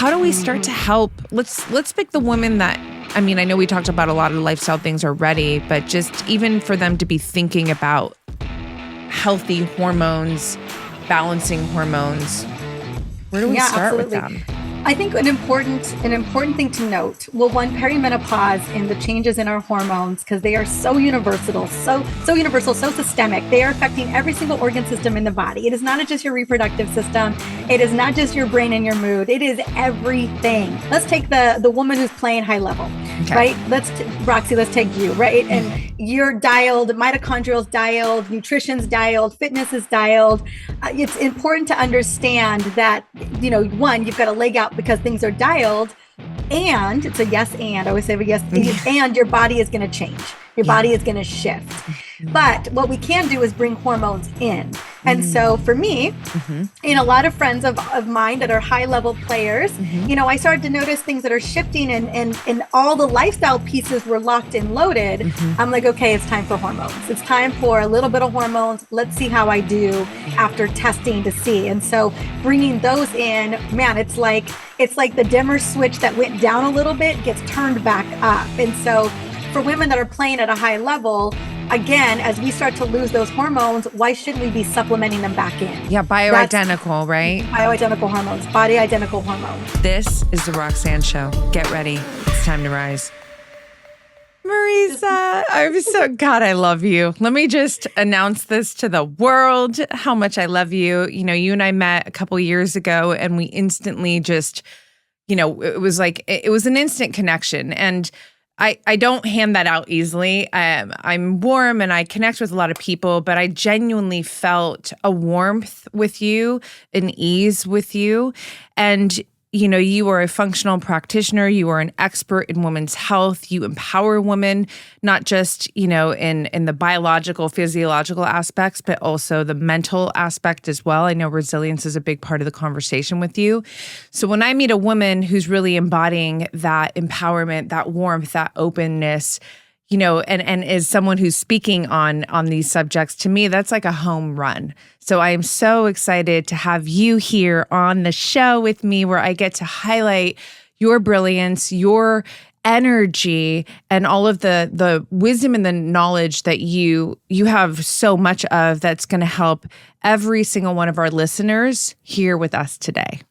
how do we start to help? Let's pick the women that, I mean, I know we talked about a lot of lifestyle things already, but just even for them to be thinking about healthy hormones, balancing hormones, where do we start with them? I think an important thing to note, well, one, perimenopause and the changes in our hormones, because they are so universal, so systemic. They are affecting every single organ system in the body. It is not just your reproductive system. It is not just your brain and your mood. It is everything. Let's take the woman who's playing high level, right? Roxy, let's take you, right? And you're dialed, mitochondrial's dialed, nutrition's dialed, fitness is dialed. It's important to understand that, one, you've got to leg out because things are dialed, and it's a yes and. I always say yes, and your body is going to change. Your body is going to shift. But what we can do is bring hormones in. And so for me, a lot of friends of mine that are high level players, I started to notice things that are shifting and all the lifestyle pieces were locked and loaded. I'm like, okay, it's time for hormones. It's time for a little bit of hormones. Let's see how I do after testing to see. And so bringing those in, man, it's like the dimmer switch that went down a little bit gets turned back up. And so for women that are playing at a high level, again, as we start to lose those hormones, why shouldn't we be supplementing them back in? Yeah, bioidentical, right? Bioidentical hormones, body identical hormones. This is the Roxanne Show. Get ready. It's time to rise. Mariza, I love you. Let me just announce this to the world, how much I love you. You and I met a couple years ago and we instantly just, it was an instant connection. And I don't hand that out easily. I'm warm and I connect with a lot of people, but I genuinely felt a warmth with you, an ease with you. And, you are a functional practitioner. You are an expert in women's health. You empower women, not just, in the biological, physiological aspects, but also the mental aspect as well. I know resilience is a big part of the conversation with you. So when I meet a woman who's really embodying that empowerment, that warmth, that openness, and is someone who's speaking on these subjects, to me, that's like a home run. So I am so excited to have you here on the show with me, where I get to highlight your brilliance, your energy, and all of the wisdom and the knowledge that you have so much of that's going to help every single one of our listeners here with us today.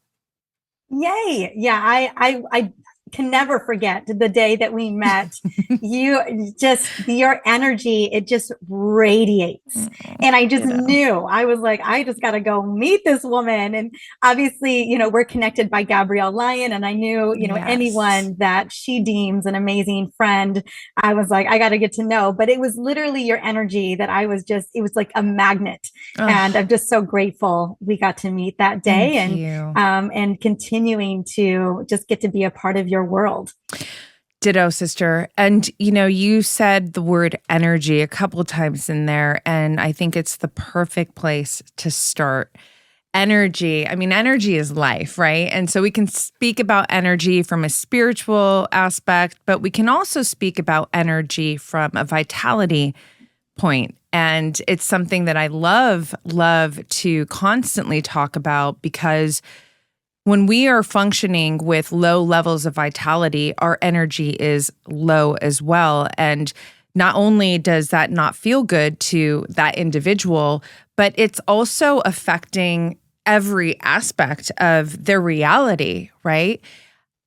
Yay. Yeah, I can never forget the day that we met. Your energy, it just radiates. And I just knew, I was like, I just got to go meet this woman. And obviously, we're connected by Gabrielle Lyon. And I knew, anyone that she deems an amazing friend, I was like, I got to get to know. But it was literally your energy that it was like a magnet. And I'm just so grateful we got to meet that day. And continuing to just get to be a part of your world. Ditto, sister. And, you said the word energy a couple of times in there, and I think it's the perfect place to start. Energy. I mean, energy is life, right? And so we can speak about energy from a spiritual aspect, but we can also speak about energy from a vitality point. And it's something that I love to constantly talk about, because when we are functioning with low levels of vitality, our energy is low as well. And not only does that not feel good to that individual, but it's also affecting every aspect of their reality, right?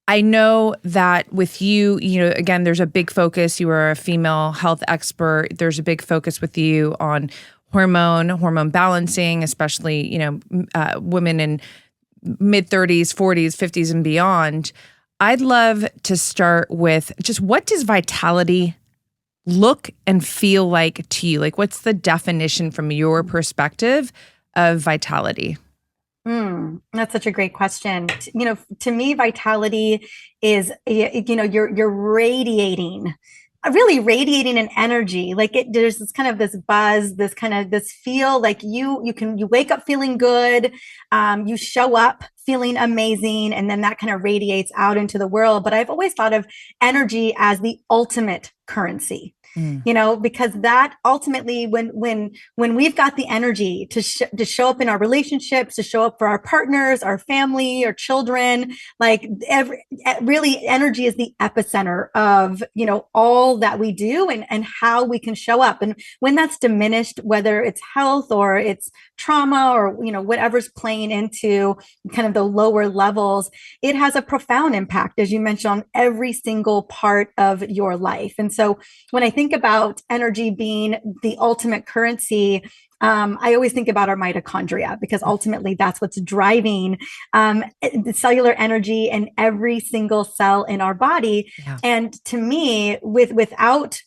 I know that with you, again, there's a big focus. You are a female health expert. There's a big focus with you on hormone balancing, especially, women in mid-30s, 40s, 50s, and beyond. I'd love to start with just, what does vitality look and feel like to you? Like, what's the definition from your perspective of vitality? That's such a great question. To me, vitality is, you're radiating, really radiating an energy. Like there's this kind of this buzz, this feel like you wake up feeling good. You show up feeling amazing, and then that kind of radiates out into the world. But I've always thought of energy as the ultimate currency. because that ultimately, when we've got the energy to show up in our relationships, to show up for our partners, our family, our children, like really energy is the epicenter of, all that we do and how we can show up. And when that's diminished, whether it's health or it's trauma or, whatever's playing into kind of the lower levels, it has a profound impact, as you mentioned, on every single part of your life. And so when I think about energy being the ultimate currency, I always think about our mitochondria, because ultimately that's what's driving the cellular energy in every single cell in our body. Yeah. And to me, without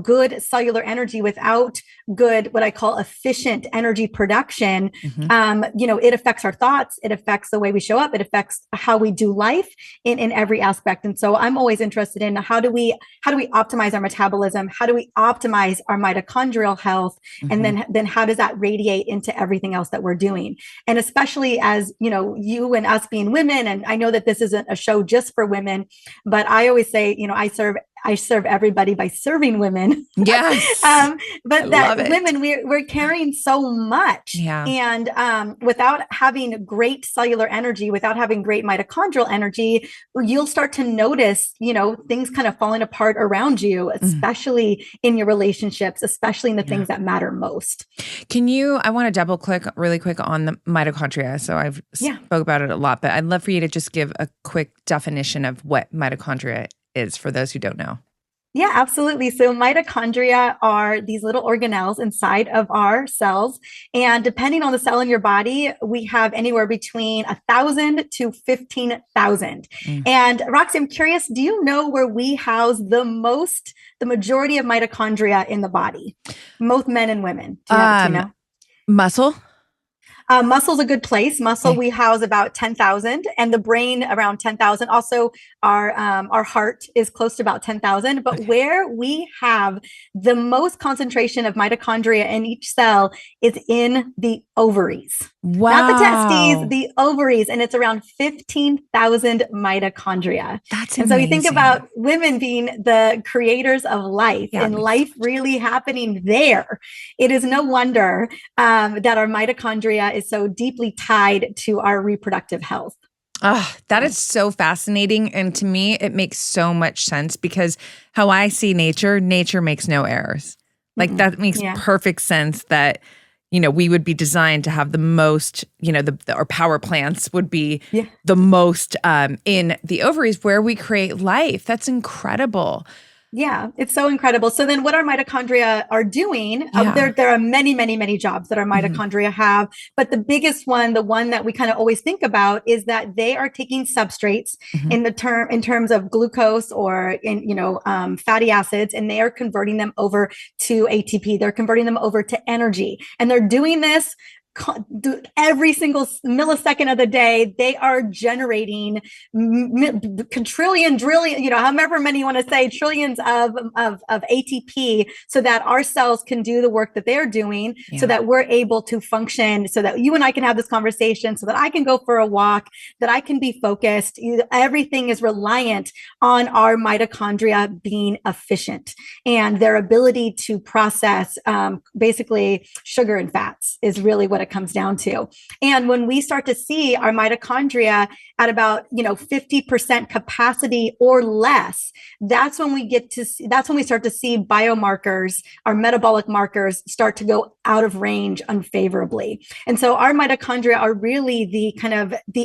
good cellular energy, without good, what I call efficient energy production, it affects our thoughts. It affects the way we show up. It affects how we do life in every aspect. And so I'm always interested in how do we optimize our metabolism? How do we optimize our mitochondrial health? And then how does that radiate into everything else that we're doing? And especially as, you and us being women, and I know that this isn't a show just for women, but I always say, I serve everybody by serving women. Yes. But that women, we're carrying so much. Yeah. And without having great cellular energy, without having great mitochondrial energy, you'll start to notice, things kind of falling apart around you, especially in your relationships, especially in the things that matter most. I want to double click really quick on the mitochondria. So I've spoke about it a lot, but I'd love for you to just give a quick definition of what mitochondria is for those who don't know. Yeah, absolutely. So mitochondria are these little organelles inside of our cells. And depending on the cell in your body, we have anywhere between 1,000 to 15,000. And Roxy, I'm curious, do you know where we house the majority of mitochondria in the body? Both men and women. Do you know? Muscle. Muscle's a good place. Muscle, we house about 10,000, and the brain around 10,000. Also, our heart is close to about 10,000. But where we have the most concentration of mitochondria in each cell is in the ovaries. Wow. Not the testes, the ovaries, and it's around 15,000 mitochondria. That's amazing. And so you think about women being the creators of life and life really happening there. It is no wonder that our mitochondria is so deeply tied to our reproductive health. That is so fascinating. And to me, it makes so much sense, because how I see nature makes no errors. Like that makes perfect sense that, we would be designed to have the most, our power plants would be the most in the ovaries where we create life. That's incredible. Yeah, it's so incredible. So then what our mitochondria are doing, there are many, many, many jobs that our mitochondria have. But the biggest one, the one that we kind of always think about, is that they are taking substrates in terms of glucose or fatty acids, and they are converting them over to ATP. They're converting them over to energy. And they're doing this every single millisecond of the day. They are generating trillion, however many you want to say, trillions of ATP, so that our cells can do the work that they're doing, so that we're able to function, so that you and I can have this conversation, so that I can go for a walk, that I can be focused. Everything is reliant on our mitochondria being efficient, and their ability to process basically sugar and fats is really what it comes down to. And when we start to see our mitochondria at about 50% capacity or less, that's when we start to see biomarkers, our metabolic markers, start to go out of range unfavorably. And so our mitochondria are really the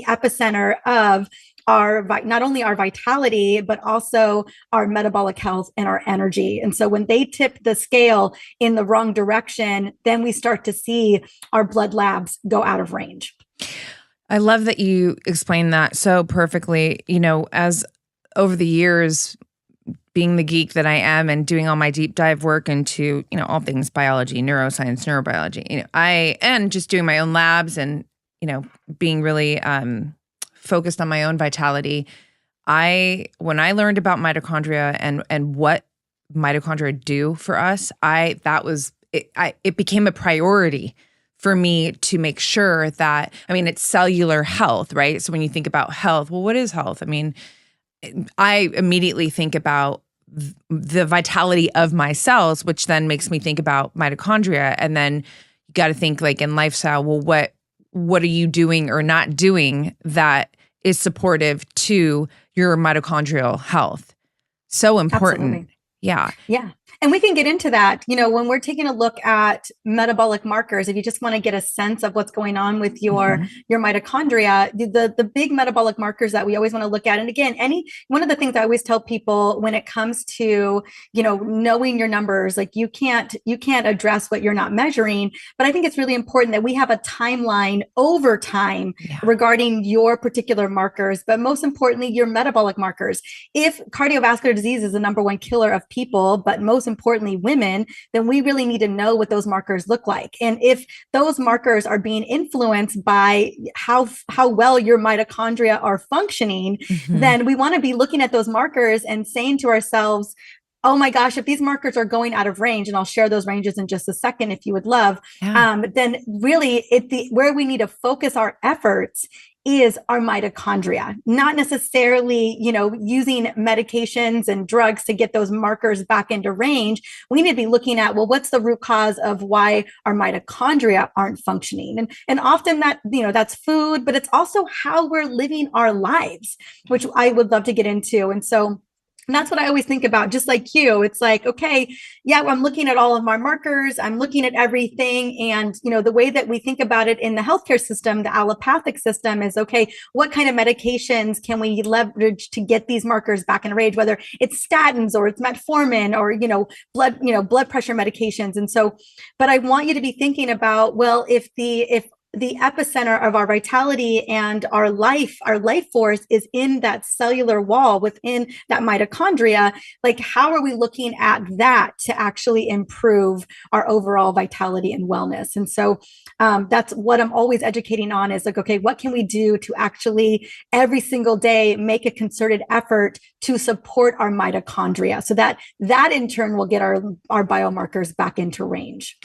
epicenter of not only our vitality, but also our metabolic health and our energy. And so when they tip the scale in the wrong direction, then we start to see our blood labs go out of range. I love that you explained that so perfectly. As over the years, being the geek that I am and doing all my deep dive work into, all things biology, neuroscience, neurobiology, and just doing my own labs and, being really, focused on my own vitality. When I learned about mitochondria and what mitochondria do for us, it became a priority for me to make sure that, it's cellular health, right? So when you think about health, well, what is health? I immediately think about the vitality of my cells, which then makes me think about mitochondria. And then you got to think like in lifestyle, well, what are you doing or not doing that is supportive to your mitochondrial health? So important. Absolutely. Yeah. Yeah. And we can get into that, when we're taking a look at metabolic markers, if you just want to get a sense of what's going on with your mitochondria, the big metabolic markers that we always want to look at. And again, one of the things I always tell people when it comes to, knowing your numbers, like you can't address what you're not measuring, but I think it's really important that we have a timeline over time regarding your particular markers, but most importantly, your metabolic markers. If cardiovascular disease is the number one killer of people, but most importantly, women, then we really need to know what those markers look like. And if those markers are being influenced by how well your mitochondria are functioning, then we want to be looking at those markers and saying to ourselves, oh my gosh, if these markers are going out of range, and I'll share those ranges in just a second if you would love, then really where we need to focus our efforts is our mitochondria, not necessarily, using medications and drugs to get those markers back into range. We need to be looking at, well, what's the root cause of why our mitochondria aren't functioning? And often that, that's food, but it's also how we're living our lives, which I would love to get into. And that's what I always think about, just like you. It's like, okay, I'm looking at all of my markers. I'm looking at everything. And, the way that we think about it in the healthcare system, the allopathic system is, okay, what kind of medications can we leverage to get these markers back in range, whether it's statins or it's metformin or, blood pressure medications. And so, but I want you to be thinking about, well, if the epicenter of our vitality and our life force is in that cellular wall within that mitochondria, like how are we looking at that to actually improve our overall vitality and wellness? And so that's what I'm always educating on is like, okay, what can we do to actually every single day make a concerted effort to support our mitochondria so that in turn will get our biomarkers back into range.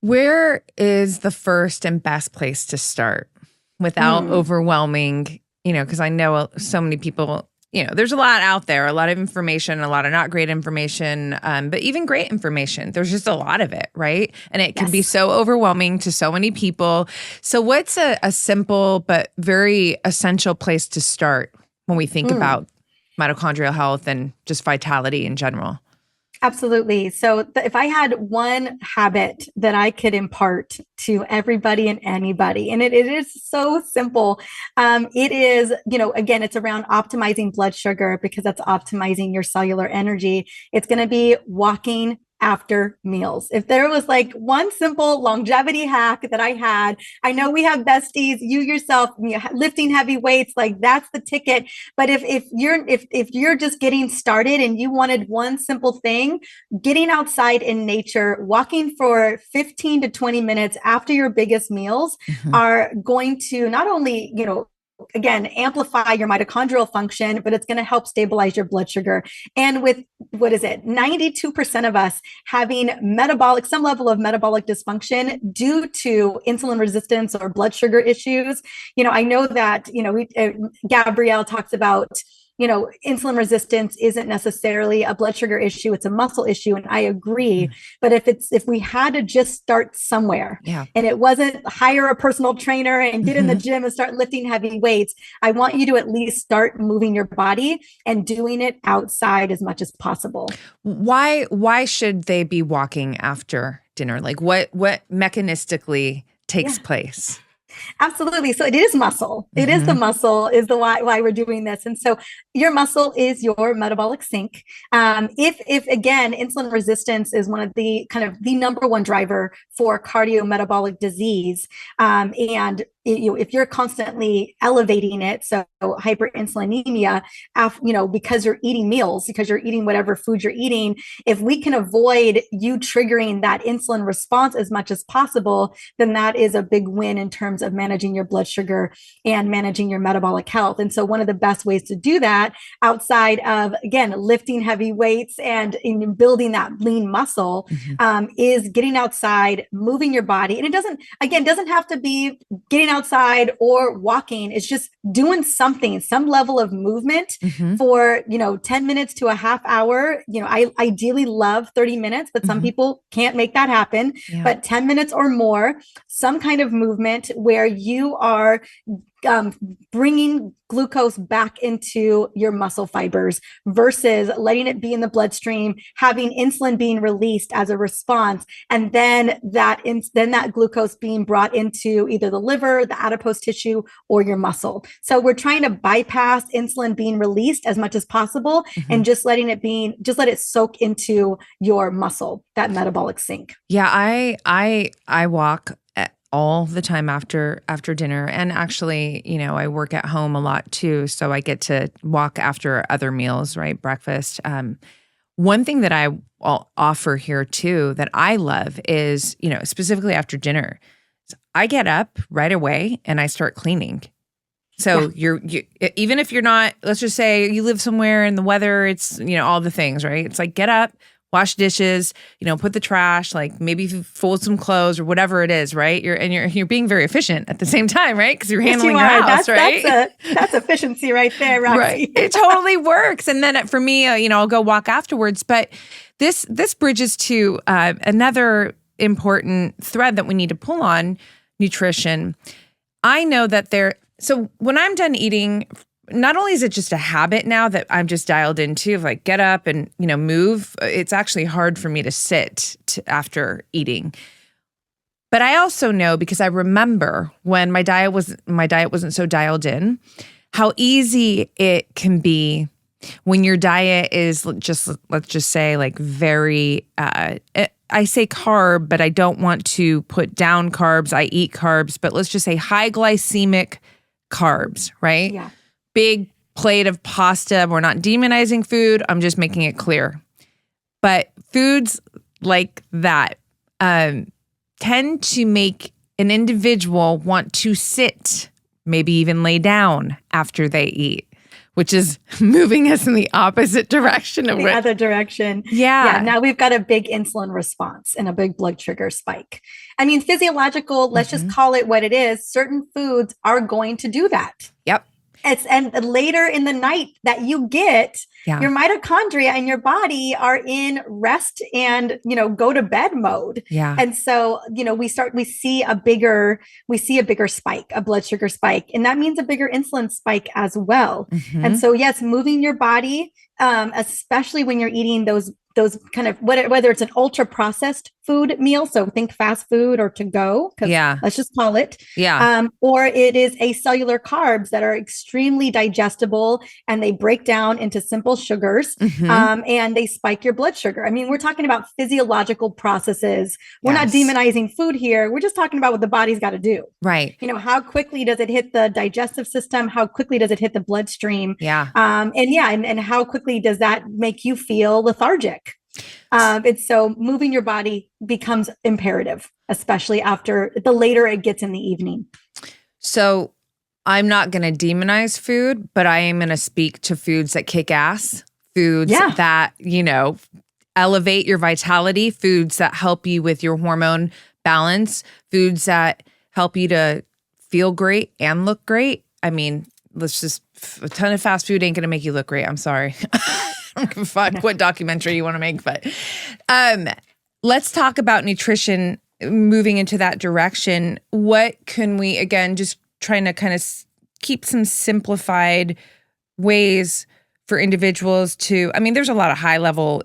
Where is the first and best place to start without overwhelming, because I know so many people, there's a lot out there, a lot of information, a lot of not great information, but even great information. There's just a lot of it, right? And it can be so overwhelming to so many people. So what's a simple but very essential place to start when we think about mitochondrial health and just vitality in general? Absolutely. So if I had one habit that I could impart to everybody and anybody, and it is so simple, it is, again, it's around optimizing blood sugar because that's optimizing your cellular energy. It's going to be walking after meals. If there was like one simple longevity hack that I know we have besties, you yourself, lifting heavy weights, like that's the ticket. But if you're just getting started and you wanted one simple thing, getting outside in nature, walking for 15 to 20 minutes after your biggest meals are going to not only, again, amplify your mitochondrial function, but it's going to help stabilize your blood sugar. And with 92% of us having some level of metabolic dysfunction due to insulin resistance or blood sugar issues. I know that, Gabrielle talks about, insulin resistance isn't necessarily a blood sugar issue. It's a muscle issue. And I agree. But if we had to just start somewhere and it wasn't hire a personal trainer and get in the gym and start lifting heavy weights, I want you to at least start moving your body and doing it outside as much as possible. Why should they be walking after dinner? Like what mechanistically takes place? Absolutely. So it is muscle. It is the muscle is the why we're doing this. And so your muscle is your metabolic sink. If again, insulin resistance is one of the kind of the number one driver for cardiometabolic disease. And if you're constantly elevating it, so hyperinsulinemia, because you're eating meals, because you're eating whatever food you're eating, if we can avoid you triggering that insulin response as much as possible, then that is a big win in terms of managing your blood sugar and managing your metabolic health. And so one of the best ways to do that outside of, again, lifting heavy weights and in building that lean muscle is getting outside, moving your body. And it doesn't have to be getting outside or walking is just doing something, some level of movement for, 10 minutes to a half hour. I ideally love 30 minutes, but some people can't make that happen. Yeah. But 10 minutes or more, some kind of movement where you are bringing glucose back into your muscle fibers versus letting it be in the bloodstream, having insulin being released as a response, and then that glucose being brought into either the liver, the adipose tissue, or your muscle. So we're trying to bypass insulin being released as much as possible and just let it soak into your muscle, that metabolic sink. Yeah, I walk all the time after dinner. And actually, I work at home a lot too. So I get to walk after other meals, right? Breakfast. One thing that I'll offer here too that I love is, specifically after dinner, I get up right away and I start cleaning. So you even if you're not, let's just say you live somewhere and the weather, it's, all the things, right? It's like get up, wash dishes, put the trash, like maybe fold some clothes or whatever it is, right? You're being very efficient at the same time, right? Because you're handling your house, right? That's efficiency right there, Roxy. Right. It totally works. And then for me, I'll go walk afterwards. But this bridges to another important thread that we need to pull on: nutrition. I know that so when I'm done eating, not only is it just a habit now that I'm just dialed into of like get up and, move, it's actually hard for me to sit after eating. But I also know, because I remember when my diet wasn't so dialed in, how easy it can be when your diet is just, let's just say like very, I say carb, but I don't want to put down carbs. I eat carbs, but let's just say high glycemic carbs, right? Yeah. Big plate of pasta. We're not demonizing food. I'm just making it clear. But foods like that tend to make an individual want to sit, maybe even lay down after they eat, which is moving us in the opposite direction of the other direction. Yeah. Now we've got a big insulin response and a big blood sugar spike. I mean, physiological, let's just call it what it is. Certain foods are going to do that. Yep. And later in the night that you get, your mitochondria and your body are in rest and, go to bed mode. Yeah. And so, we see a bigger spike, a blood sugar spike, and that means a bigger insulin spike as well. And so, yes, moving your body, especially when you're eating those kind of, whether it's an ultra processed food meal, so think fast food or to go, let's just call it, or it is a cellular carbs that are extremely digestible and they break down into simple sugars, and they spike your blood sugar. I mean, we're talking about physiological processes. We're not demonizing food here. We're just talking about what the body's got to do. Right. How quickly does it hit the digestive system? How quickly does it hit the bloodstream? And how quickly does that make you feel lethargic? And so moving your body becomes imperative, especially after the later it gets in the evening. So I'm not going to demonize food, but I am going to speak to foods that kick ass, foods that, elevate your vitality, foods that help you with your hormone balance, foods that help you to feel great and look great. I mean, a ton of fast food ain't going to make you look great. I'm sorry. I don't give a fuck what documentary you want to make, but let's talk about nutrition, moving into that direction. What can we, again, just trying to kind of keep some simplified ways for individuals to, there's a lot of high level,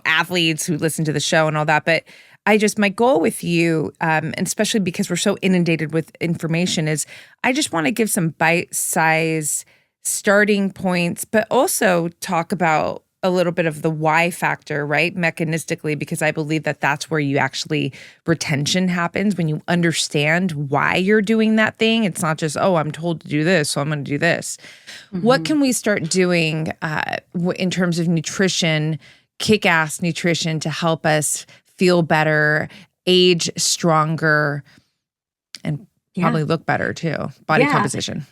athletes who listen to the show and all that, but my goal with you, and especially because we're so inundated with information, is I just want to give some bite-size starting points, but also talk about a little bit of the why factor, right? Mechanistically, because I believe that that's where you actually, retention happens when you understand why you're doing that thing. It's not just, I'm told to do this, so I'm going to do this. What can we start doing in terms of nutrition, kick-ass nutrition, to help us feel better, age stronger, and probably look better too? Body composition.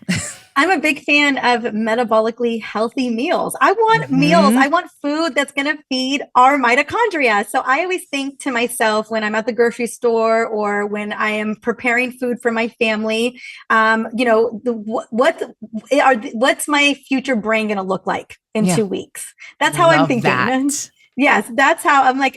I'm a big fan of metabolically healthy meals. I want meals. I want food that's going to feed our mitochondria. So I always think to myself when I'm at the grocery store or when I am preparing food for my family, what's my future brain going to look like in 2 weeks? That's how I'm thinking. That. Yes, that's how I'm like,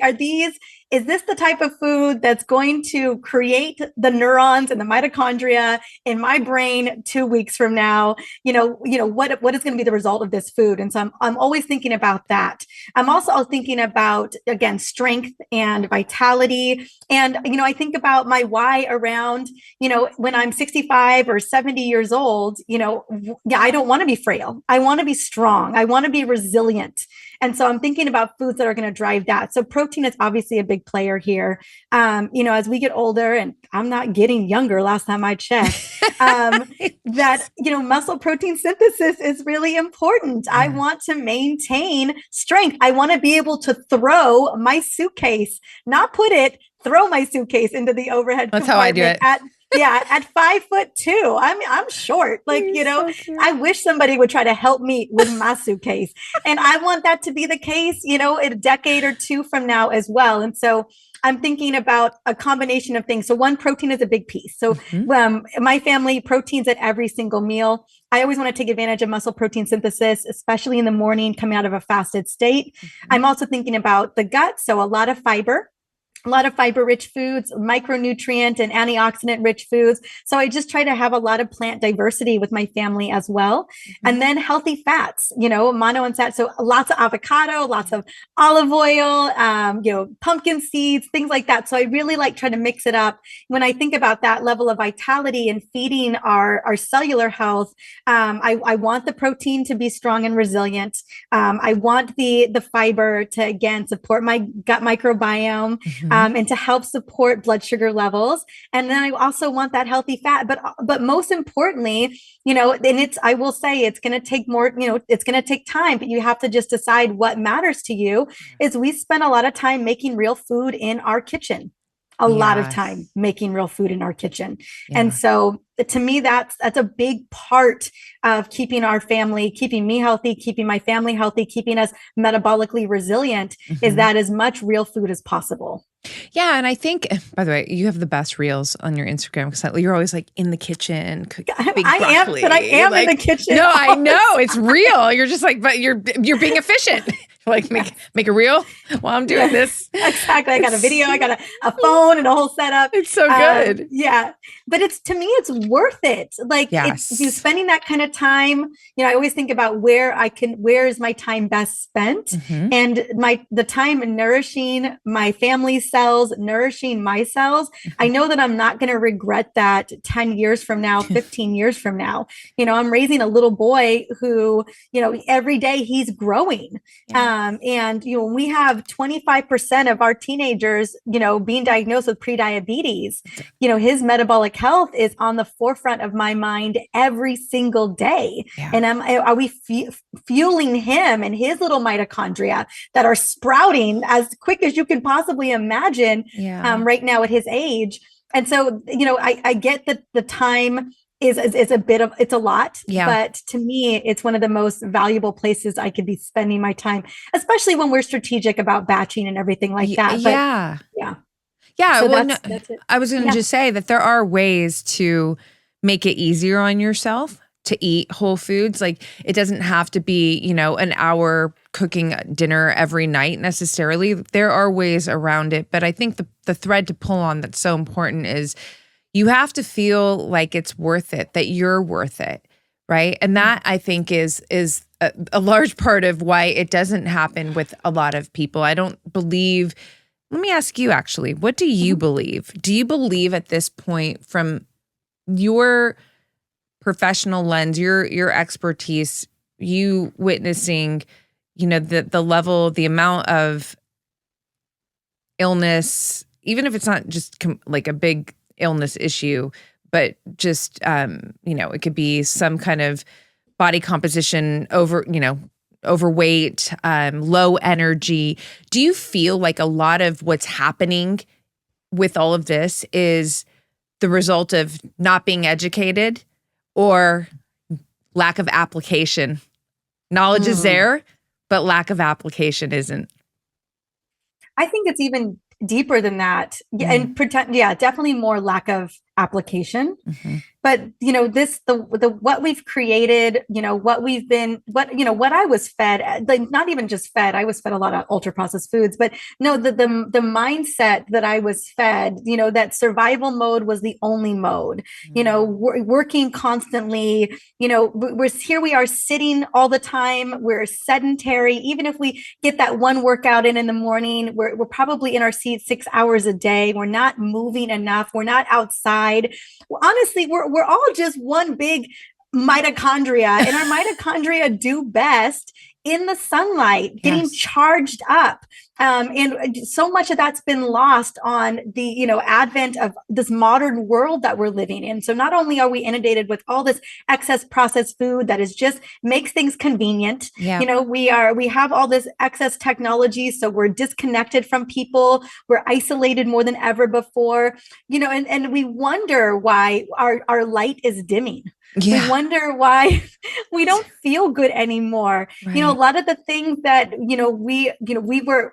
is this the type of food that's going to create the neurons and the mitochondria in my brain 2 weeks from now? What is going to be the result of this food? And so I'm always thinking about that. I'm also thinking about, again, strength and vitality. And, I think about my why around, when I'm 65 or 70 years old, I don't want to be frail. I want to be strong. I want to be resilient. And so I'm thinking about foods that are going to drive that. So protein is obviously a big player here. As we get older, and I'm not getting younger last time I checked, that, muscle protein synthesis is really important. I want to maintain strength. I want to be able to throw my suitcase, not put it, throw my suitcase into the overhead That's how I do it. At 5'2". I'm short. I wish somebody would try to help me with my suitcase. And I want that to be the case, in a decade or two from now as well. And so I'm thinking about a combination of things. So one, protein is a big piece. So my family, proteins at every single meal. I always want to take advantage of muscle protein synthesis, especially in the morning coming out of a fasted state. I'm also thinking about the gut. So a lot of fiber-rich foods, micronutrient and antioxidant-rich foods. So I just try to have a lot of plant diversity with my family as well. And then healthy fats, monounsaturated. So lots of avocado, lots of olive oil, pumpkin seeds, things like that. So I really like trying to mix it up. When I think about that level of vitality and feeding our cellular health, I want the protein to be strong and resilient. I want the fiber to, again, support my gut microbiome. And to help support blood sugar levels. And then I also want that healthy fat, but most importantly, I will say it's going to take more, it's going to take time, but you have to just decide what matters to you. Is we spend a lot of time making real food in our kitchen. A lot of time making real food in our kitchen. And so to me, that's a big part of keeping our family, keeping me healthy, keeping my family healthy, keeping us metabolically resilient, is that as much real food as possible. Yeah. And I think, by the way, you have the best reels on your Instagram because you're always like in the kitchen cooking big broccoli. I am in the kitchen. No, I know it's real. You're just like, but you're being efficient. Like make a reel while I'm doing this. Exactly. I got a video, I got a phone and a whole setup. It's so good. But to me, it's worth it. It's you spending that kind of time. I always think about where is my time best spent, and the time nourishing my family's cells, nourishing my cells. I know that I'm not going to regret that 10 years from now, 15 years from now. I'm raising a little boy who, every day he's growing. And when we have 25% of our teenagers, being diagnosed with prediabetes, his metabolic health is on the forefront of my mind every single day. And are we fueling him and his little mitochondria that are sprouting as quick as you can possibly imagine right now at his age? And so, I get that the time is it's a lot, but to me, it's one of the most valuable places I could be spending my time, especially when we're strategic about batching and everything like that. So I was going to just say that there are ways to make it easier on yourself to eat whole foods. Like it doesn't have to be, an hour cooking dinner every night necessarily. There are ways around it, but I think the thread to pull on that's so important is you have to feel like it's worth it, that you're worth it, right? And that I think is a large part of why it doesn't happen with a lot of people. I don't believe, let me ask you actually, what do you believe? Do you believe at this point from your professional lens, your expertise, you witnessing, the level, the amount of illness, even if it's not just like a big illness issue, but just, it could be some kind of body composition overweight, low energy. Do you feel like a lot of what's happening with all of this is the result of not being educated or lack of application. Knowledge is there, but lack of application isn't. I think it's even deeper than that. And definitely more lack of application. But, you know, what we've created, you know, what I was fed, like not even just fed, I was fed a lot of ultra processed foods, but no, the mindset that I was fed, you know, that survival mode was the only mode, you know, working constantly, you know, we are sitting all the time. We're sedentary. Even if we get that one workout in the morning, we're probably in our seats 6 hours a day. We're not moving enough. We're not outside. Honestly, we're all just one big mitochondria, and our mitochondria do best in the sunlight, getting charged up. And so much of that's been lost on the, you know, advent of this modern world that we're living in. So not only are we inundated with all this excess processed food that is just makes things convenient, you know, we have all this excess technology. So we're disconnected from people. We're isolated more than ever before, you know, and we wonder why our light is dimming. We wonder why we don't feel good anymore. Right. You know, a lot of the things that,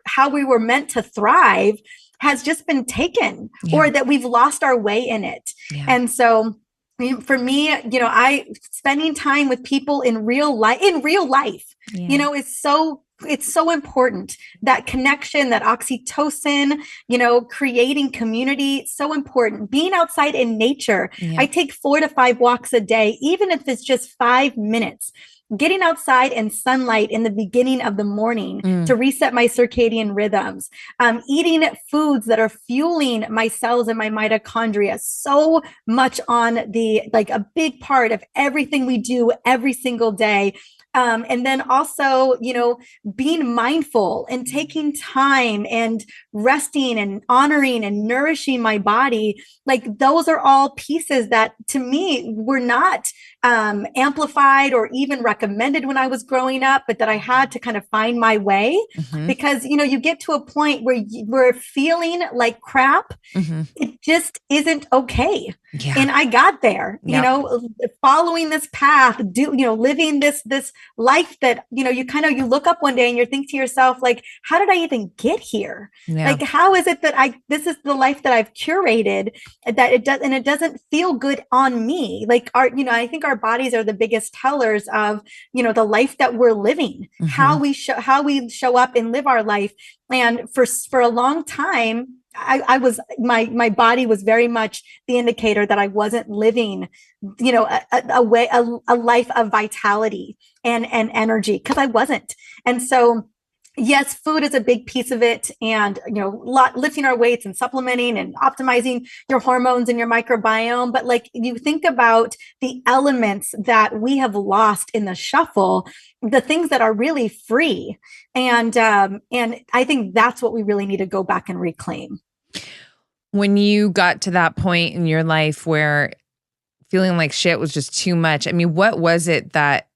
how we were meant to thrive has just been taken or that we've lost our way in it. Yeah. And so for me, you know, spending time with people in real life, you know, it's so important. That connection, that oxytocin, you know, creating community, so important. Being outside in nature. I take 4 to 5 walks a day, even if it's just 5 minutes. Getting outside in sunlight in the beginning of the morning to reset my circadian rhythms, eating foods that are fueling my cells and my mitochondria, so much on a big part of everything we do every single day. And then also, you know, being mindful and taking time and resting and honoring and nourishing my body. Like those are all pieces that to me were not amplified or even recommended when I was growing up, but that I had to kind of find my way because, you know, you get to a point where we're feeling like crap. It just isn't okay. Yeah. And I got there, you know, following this path, living this life that, you know, you look up one day and you think to yourself, like, how did I even get here? Yeah. Like, how is it that this is the life that I've curated that it doesn't feel good on me? Like I think our bodies are the biggest tellers of, you know, the life that we're living, how we show up and live our life. And for a long time, my body was very much the indicator that I wasn't living, you know, a life of vitality and energy, because I wasn't. And so, yes, food is a big piece of it, and, you know, lifting our weights and supplementing and optimizing your hormones and your microbiome. But like, you think about the elements that we have lost in the shuffle, the things that are really free. And I think that's what we really need to go back and reclaim. When you got to that point in your life where feeling like shit was just too much, I mean, what was it that,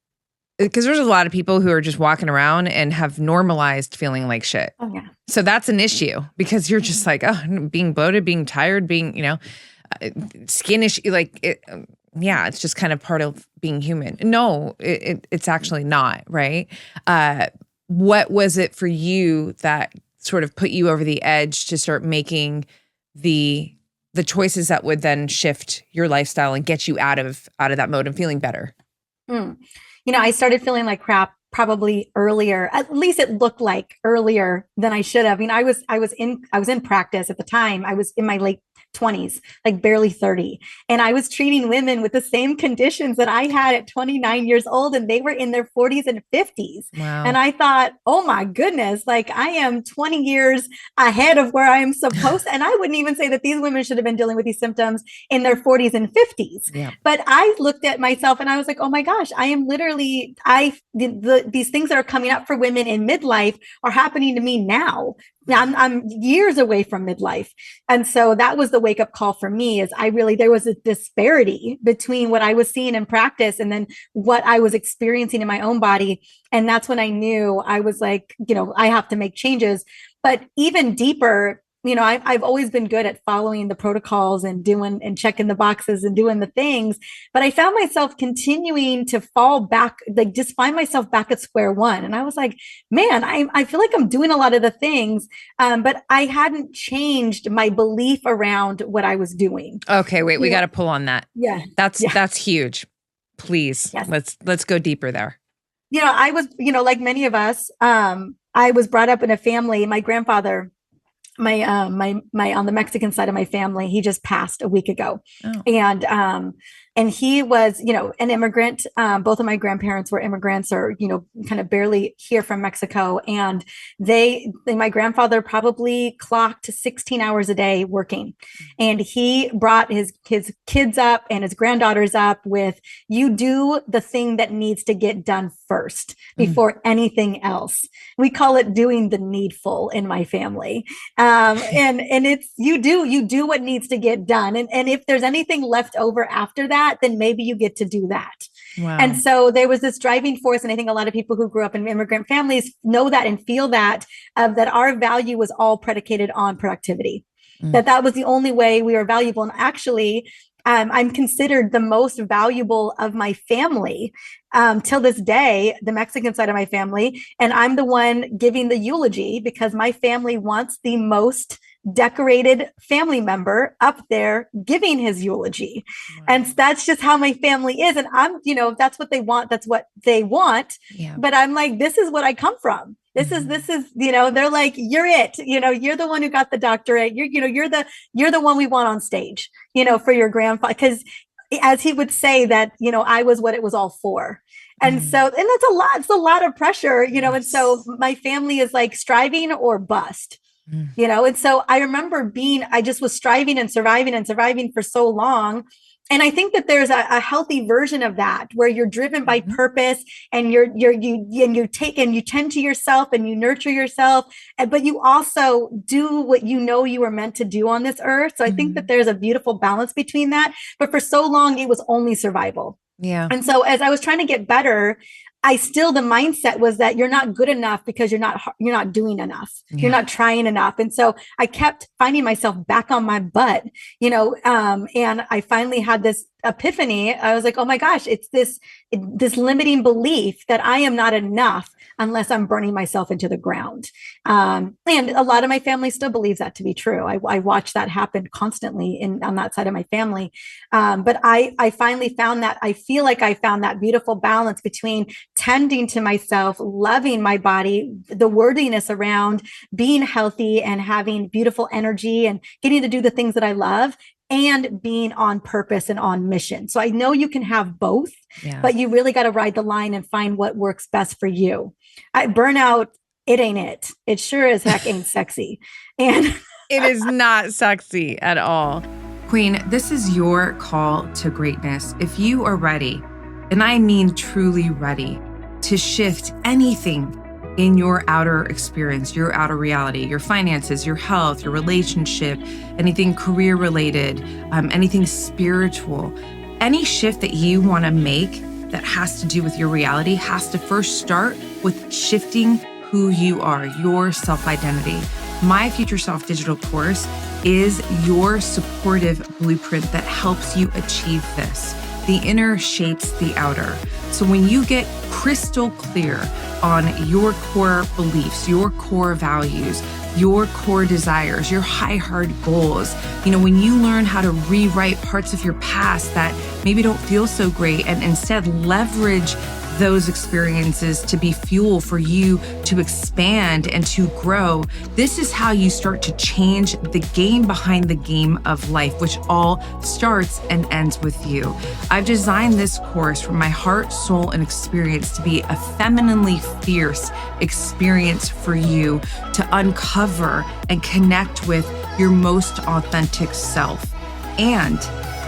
because there's a lot of people who are just walking around and have normalized feeling like shit. Oh, yeah. So that's an issue because you're just like, oh, being bloated, being tired, being, you know, skin issue, like, it's just kind of part of being human. No, it's actually not, right? What was it for you that sort of put you over the edge to start making the choices that would then shift your lifestyle and get you out of that mode and feeling better? You know, I started feeling like crap probably earlier. At least it looked like earlier than I should have. I mean, I was in practice at the time. I was in my late 20s, like barely 30. And I was treating women with the same conditions that I had at 29 years old, and they were in their 40s and 50s. Wow. And I thought, oh my goodness, like I am 20 years ahead of where I am supposed to. And I wouldn't even say that these women should have been dealing with these symptoms in their 40s and 50s. Yeah. But I looked at myself and I was like, oh my gosh, I am literally, these things that are coming up for women in midlife are happening to me now. I'm years away from midlife. And so that was the wake up call for me, is there was a disparity between what I was seeing in practice and then what I was experiencing in my own body. And that's when I knew I was like, you know, I have to make changes. But even deeper, I've always been good at following the protocols and doing and checking the boxes and doing the things, but I found myself continuing to fall back, like just find myself back at square one. And I was like, man, I feel like I'm doing a lot of the things, but I hadn't changed my belief around what I was doing. Okay, wait, we got to pull on that. Yeah. That's huge. Please, yes. Let's go deeper there. I was, like many of us, I was brought up in a family. My grandfather, my on the Mexican side of my family, he just passed a week ago. Oh. And he was, an immigrant. Both of my grandparents were immigrants or, kind of barely here from Mexico. And my grandfather probably clocked 16 hours a day working. And he brought his kids up and his granddaughters up with, you do the thing that needs to get done first before anything else. We call it doing the needful in my family. And it's, you do what needs to get done. And if there's anything left over after that, then maybe you get to do that. Wow. And so there was this driving force. And I think a lot of people who grew up in immigrant families know that and feel that, that our value was all predicated on productivity, that was the only way we were valuable. And actually, I'm considered the most valuable of my family till this day, the Mexican side of my family. And I'm the one giving the eulogy because my family wants the most decorated family member up there giving his eulogy. Wow. And that's just how my family is. And I'm, that's what they want. That's what they want. Yeah. But I'm like, this is what I come from. This is, they're like, you're it, you're the one who got the doctorate. You're the one we want on stage, for your grandfather. Cause as he would say that, I was what it was all for. And so, and that's a lot, it's a lot of pressure, yes. And so my family is like striving or bust. And so I remember I just was striving and surviving for so long. And I think that there's a healthy version of that where you're driven by purpose and you tend to yourself and you nurture yourself, but you also do what you were meant to do on this earth. So I think that there's a beautiful balance between that. But for so long, it was only survival. Yeah. And so as I was trying to get better, the mindset was that you're not good enough because you're not doing enough. Yeah. You're not trying enough. And so I kept finding myself back on my butt, and I finally had this epiphany. I was like, oh my gosh, it's this limiting belief that I am not enough unless I'm burning myself into the ground. And a lot of my family still believes that to be true. I watch that happen constantly on that side of my family. But I finally found that, I feel like I found that beautiful balance between tending to myself, loving my body, the wordiness around being healthy and having beautiful energy and getting to do the things that I love, and being on purpose and on mission. So I know you can have both, but you really got to ride the line and find what works best for you. Burnout, it ain't it. It sure as heck ain't sexy. And it is not sexy at all. Queen, this is your call to greatness. If you are ready, and I mean truly ready, to shift anything in your outer experience, your outer reality, your finances, your health, your relationship, anything career related, anything spiritual, any shift that you want to make that has to do with your reality has to first start with shifting who you are, your self-identity. My Future Self digital course is your supportive blueprint that helps you achieve this. The inner shapes the outer. So when you get crystal clear on your core beliefs, your core values, your core desires, your high, hard goals, when you learn how to rewrite parts of your past that maybe don't feel so great and instead leverage those experiences to be fuel for you to expand and to grow, this is how you start to change the game behind the game of life, which all starts and ends with you. I've designed this course from my heart, soul, and experience to be a femininely fierce experience for you to uncover and connect with your most authentic self. And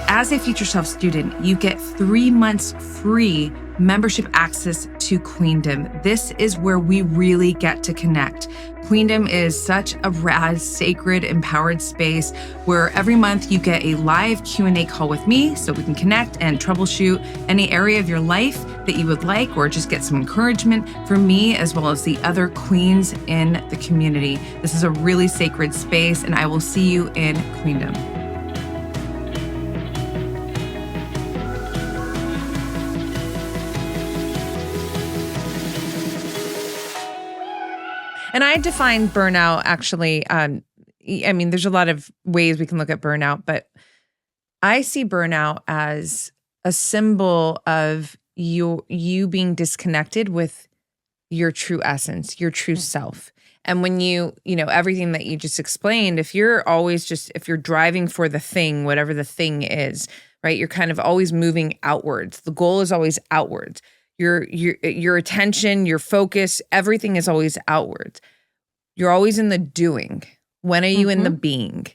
as a Future Self student, you get 3 months free membership access to Queendom. This is where we really get to connect. Queendom is such a rad, sacred, empowered space where every month you get a live Q&A call with me so we can connect and troubleshoot any area of your life that you would like, or just get some encouragement from me as well as the other queens in the community. This is a really sacred space, and I will see you in Queendom. And I define burnout actually, I mean, there's a lot of ways we can look at burnout, but I see burnout as a symbol of you being disconnected with your true essence, your true self. And when you know, everything that you just explained, if you're driving for the thing, whatever the thing is, right? You're kind of always moving outwards. The goal is always outwards. Your attention, your focus, everything is always outwards. You're always in the doing. When are you in the being?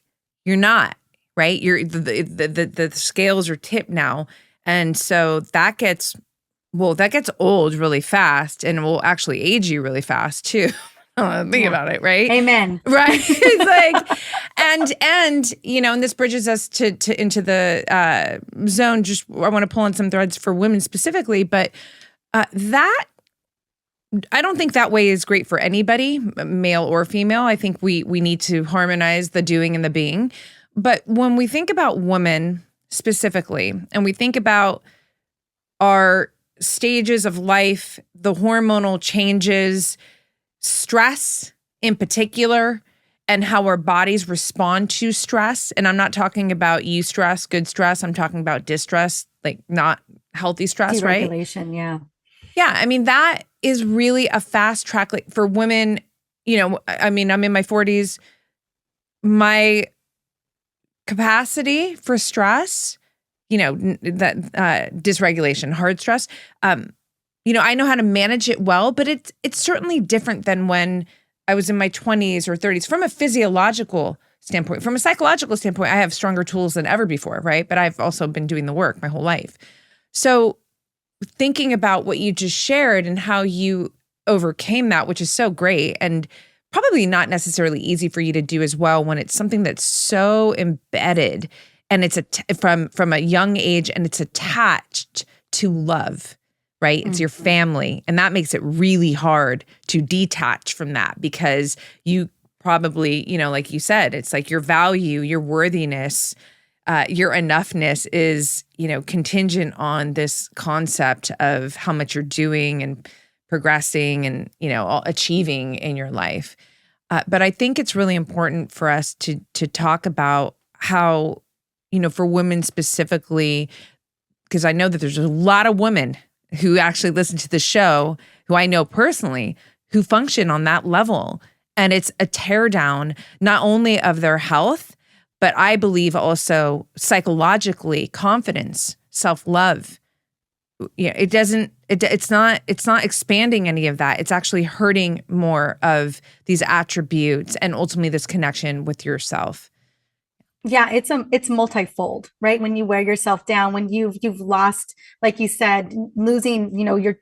You're not, right? You're the scales are tipped now. And so that gets old really fast, and will actually age you really fast too. Think about it, right? Amen. Right. It's like, and you know, and this bridges us to into the zone. Just I want to pull on some threads for women specifically, but that I don't think that way is great for anybody, male or female. I think we need to harmonize the doing and the being. But when we think about women specifically, and we think about our stages of life, the hormonal changes, stress in particular, and how our bodies respond to stress. And I'm not talking about eustress, good stress. I'm talking about distress, like not healthy stress, right? Deregulation, yeah. Yeah, I mean, that is really a fast track. Like for women, you know, I mean, I'm in my 40s. My capacity for stress, you know, that dysregulation, hard stress, you know, I know how to manage it well, but it's certainly different than when I was in my 20s or 30s. From a physiological standpoint, from a psychological standpoint, I have stronger tools than ever before, right? But I've also been doing the work my whole life. So thinking about what you just shared and how you overcame that, which is so great and probably not necessarily easy for you to do as well when it's something that's so embedded and it's from a young age and it's attached to love, right? It's your family. And that makes it really hard to detach from that because you probably, you know, like you said, it's like your value, your worthiness, your enoughness is, you know, contingent on this concept of how much you're doing and progressing and, you know, achieving in your life. But I think it's really important for us to talk about how, you know, for women specifically, because I know that there's a lot of women who actually listen to the show, who I know personally, who function on that level. And it's a teardown, not only of their health, but I believe also psychologically, confidence, self-love. Yeah, it's not expanding any of that. It's actually hurting more of these attributes and ultimately this connection with yourself. Yeah, it's multifold, right? When you wear yourself down, when you've lost, like you said, losing, you know, your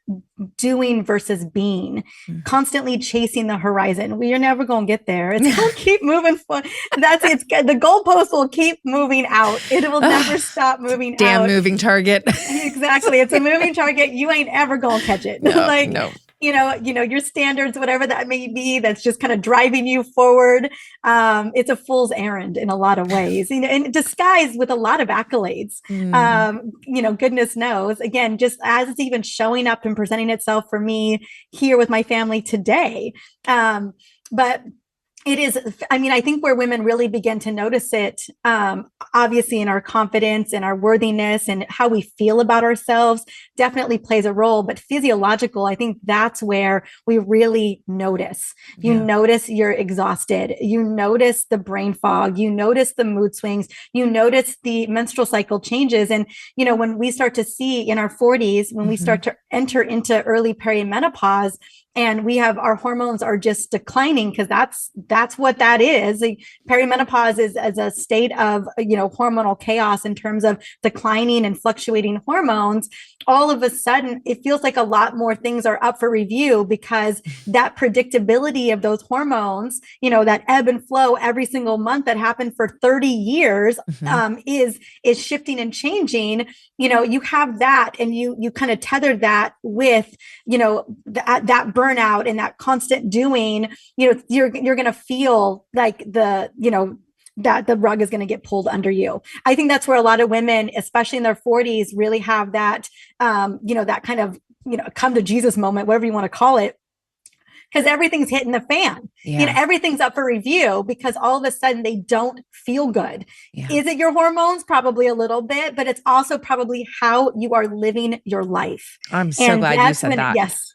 doing versus being, constantly chasing the horizon. Well, you're never going to get there. It's going to keep moving forward. The goalpost will keep moving out. It will never stop moving out. Damn moving target. Exactly. It's a moving target. You ain't ever going to catch it. No. You know, your standards, whatever that may be, that's just kind of driving you forward. It's a fool's errand in a lot of ways, you know, and disguised with a lot of accolades. You know, goodness knows, again, just as it's even showing up and presenting itself for me here with my family today. But it is, I mean, I think where women really begin to notice it, obviously in our confidence and our worthiness and how we feel about ourselves definitely plays a role, but physiological, I think that's where we really notice. You notice you're exhausted. You notice the brain fog. You notice the mood swings. You notice the menstrual cycle changes. And, you know, when we start to see in our 40s, when we start to enter into early perimenopause, and we have our hormones are just declining, because that's what that is. Perimenopause is as a state of, hormonal chaos in terms of declining and fluctuating hormones. All of a sudden, it feels like a lot more things are up for review, because that predictability of those hormones, that ebb and flow every single month that happened for 30 years, is shifting and changing. You have that, and you kind of tethered that with, that burnout and that constant doing, you're going to feel like that the rug is going to get pulled under you. I think that's where a lot of women, especially in their 40s, really have that, that kind of, come to Jesus moment, whatever you want to call it, because everything's hitting the fan. Yeah. Everything's up for review, because all of a sudden they don't feel good. Yeah. Is it your hormones? Probably a little bit, but it's also probably how you are living your life. I'm so glad you said that. Yes.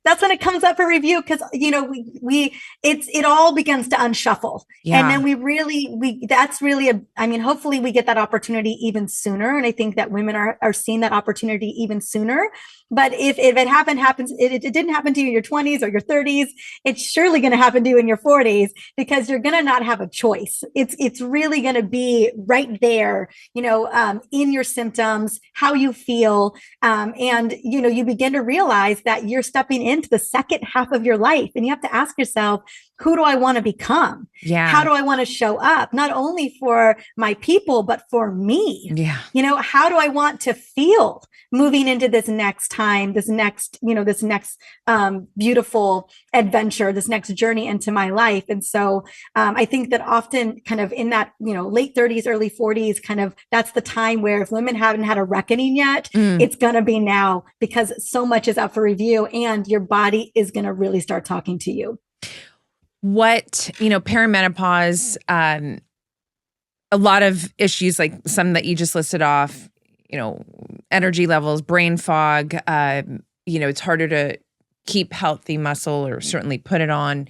That's when it comes up for review, because it all begins to unshuffle. Yeah. And then that's really hopefully we get that opportunity even sooner. And I think that women are seeing that opportunity even sooner. But if it didn't happen to you in your 20s or your 30s, it's surely going to happen to you in your 40s, because you're going to not have a choice. It's really going to be right there, in your symptoms, how you feel. And you begin to realize that you're stepping into the second half of your life, and you have to ask yourself, who do I want to become? Yeah. How do I want to show up? Not only for my people, but for me. Yeah. How do I want to feel moving into this next time, this next beautiful adventure, this next journey into my life? And so I think that often kind of in that, late 30s, early 40s, kind of that's the time where if women haven't had a reckoning yet, it's going to be now, because so much is up for review and your body is going to really start talking to you. What, perimenopause, a lot of issues, like some that you just listed off, energy levels, brain fog, it's harder to keep healthy muscle or certainly put it on,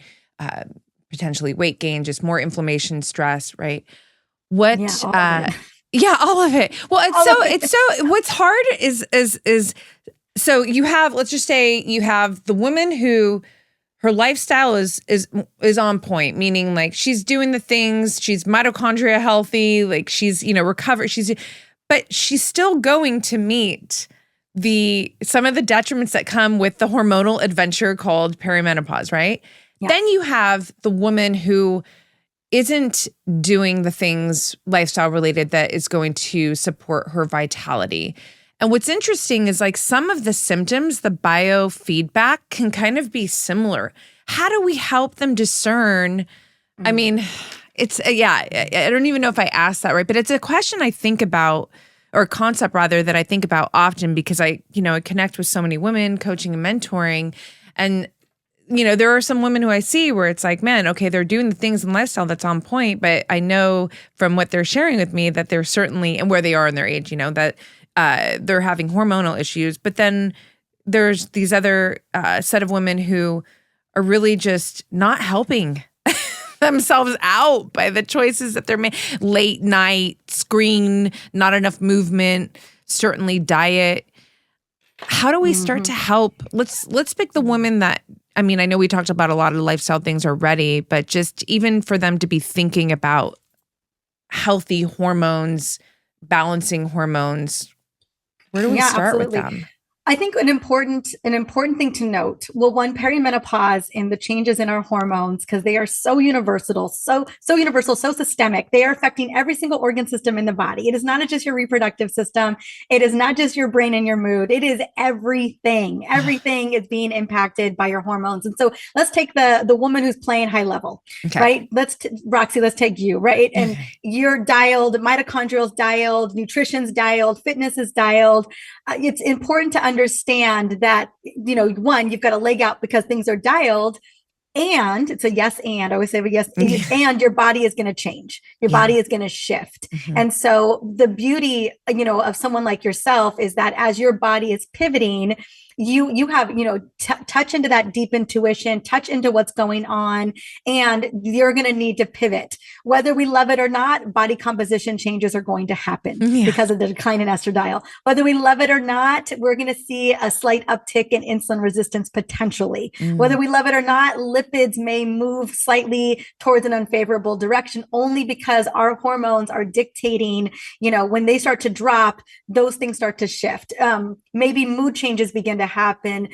potentially weight gain, just more inflammation, stress, right? What, all of it. Well, what's hard is, so you have, let's just say you have the woman who her lifestyle is on point, meaning like she's doing the things, she's mitochondria healthy, like she's, recovered, but she's still going to meet some of the detriments that come with the hormonal adventure called perimenopause, right? Yeah. Then you have the woman who isn't doing the things lifestyle related that is going to support her vitality. And what's interesting is like some of the symptoms, the biofeedback can kind of be similar. How do we help them discern? I mean, it's, I don't even know if I asked that right, but it's a question I think about, or a concept rather, that I think about often, because I connect with so many women coaching and mentoring. And, there are some women who I see where it's like, man, okay, they're doing the things in lifestyle that's on point, but I know from what they're sharing with me that they're certainly, and where they are in their age, that they're having hormonal issues. But then there's these other set of women who are really just not helping themselves out by the choices that they're making. Late night, screen, not enough movement, certainly diet. How do we start to help? Let's pick the woman that, I know we talked about a lot of lifestyle things already, but just even for them to be thinking about healthy hormones, balancing hormones. Where do we start with them? I think an important thing to note, one, perimenopause and the changes in our hormones, because they are so universal, so systemic. They are affecting every single organ system in the body. It is not just your reproductive system. It is not just your brain and your mood. It is everything. Everything is being impacted by your hormones. And so let's take the woman who's playing high level, right? Roxy, let's take you, right? And you're dialed, mitochondrial's dialed, nutrition's dialed, fitness is dialed. It's important to understand that, one, you've got a leg out because things are dialed, and it's a yes, and I always say yes, and your body is going to change. Your body is going to shift. And so the beauty, of someone like yourself is that as your body is pivoting, you have, touch into that deep intuition, touch into what's going on, and you're going to need to pivot. Whether we love it or not, body composition changes are going to happen because of the decline in estradiol. Whether we love it or not, we're going to see a slight uptick in insulin resistance potentially. Whether we love it or not, lipids may move slightly towards an unfavorable direction only because our hormones are dictating, when they start to drop, those things start to shift. Maybe mood changes begin to happen.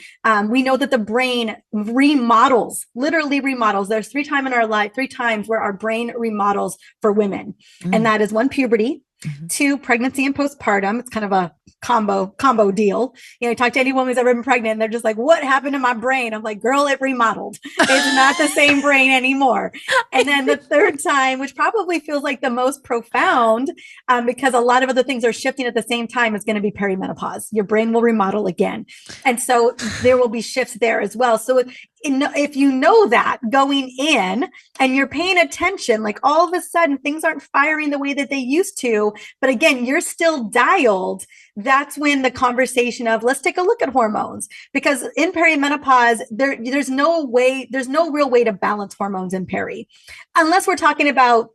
We know that the brain literally remodels. There's 3 times where our brain remodels for women. And that is 1, puberty, 2, pregnancy and postpartum. It's kind of a combo deal. You talk to any woman who's ever been pregnant, and they're just like, what happened to my brain? I'm like, girl, it remodeled. It's not the same brain anymore. And then the 3rd time, which probably feels like the most profound, because a lot of other things are shifting at the same time, is going to be perimenopause. Your brain will remodel again. And so there will be shifts there as well. So if you know that going in and you're paying attention, like all of a sudden things aren't firing the way that they used to, but again, you're still dialed, that's when the conversation of let's take a look at hormones, because in perimenopause, there's no real way to balance hormones in peri, unless we're talking about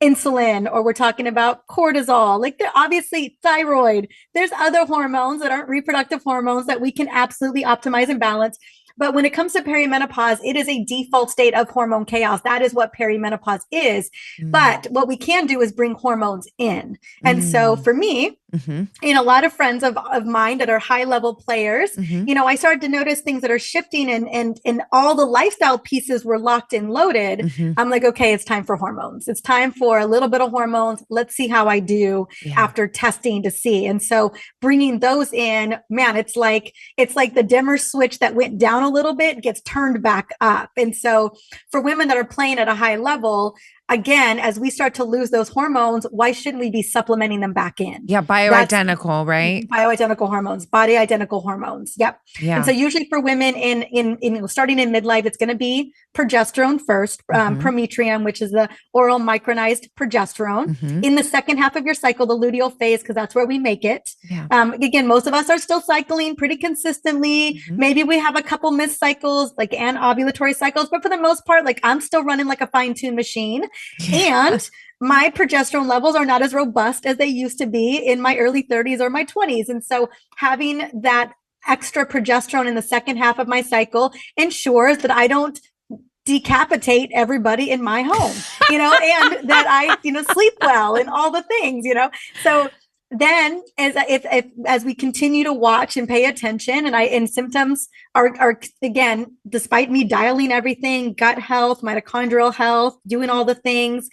insulin or we're talking about cortisol, like obviously thyroid. There's other hormones that aren't reproductive hormones that we can absolutely optimize and balance. But when it comes to perimenopause, it is a default state of hormone chaos. That is what perimenopause is. But what we can do is bring hormones in. And so for me, and a lot of friends of mine that are high level players, I started to notice things that are shifting and all the lifestyle pieces were locked and loaded. I'm like, okay, it's time for hormones. It's time for a little bit of hormones. Let's see how I do after testing to see. And so bringing those in, man, it's like the dimmer switch that went down a little bit gets turned back up. And so for women that are playing at a high level, again, as we start to lose those hormones, why shouldn't we be supplementing them back in? Yeah, bioidentical, right? Bioidentical hormones, body identical hormones. Yep. Yeah. And so usually for women in starting in midlife, it's going to be progesterone first, prometrium, which is the oral micronized progesterone. In the second half of your cycle, the luteal phase, because that's where we make it. Yeah. Again, most of us are still cycling pretty consistently. Maybe we have a couple missed cycles, like anovulatory cycles, but for the most part, like I'm still running like a fine-tuned machine. And my progesterone levels are not as robust as they used to be in my early 30s or my 20s. And so having that extra progesterone in the second half of my cycle ensures that I don't decapitate everybody in my home, and that I, sleep well and all the things, So then as we continue to watch and pay attention and symptoms are again, despite me dialing everything, gut health, mitochondrial health, doing all the things,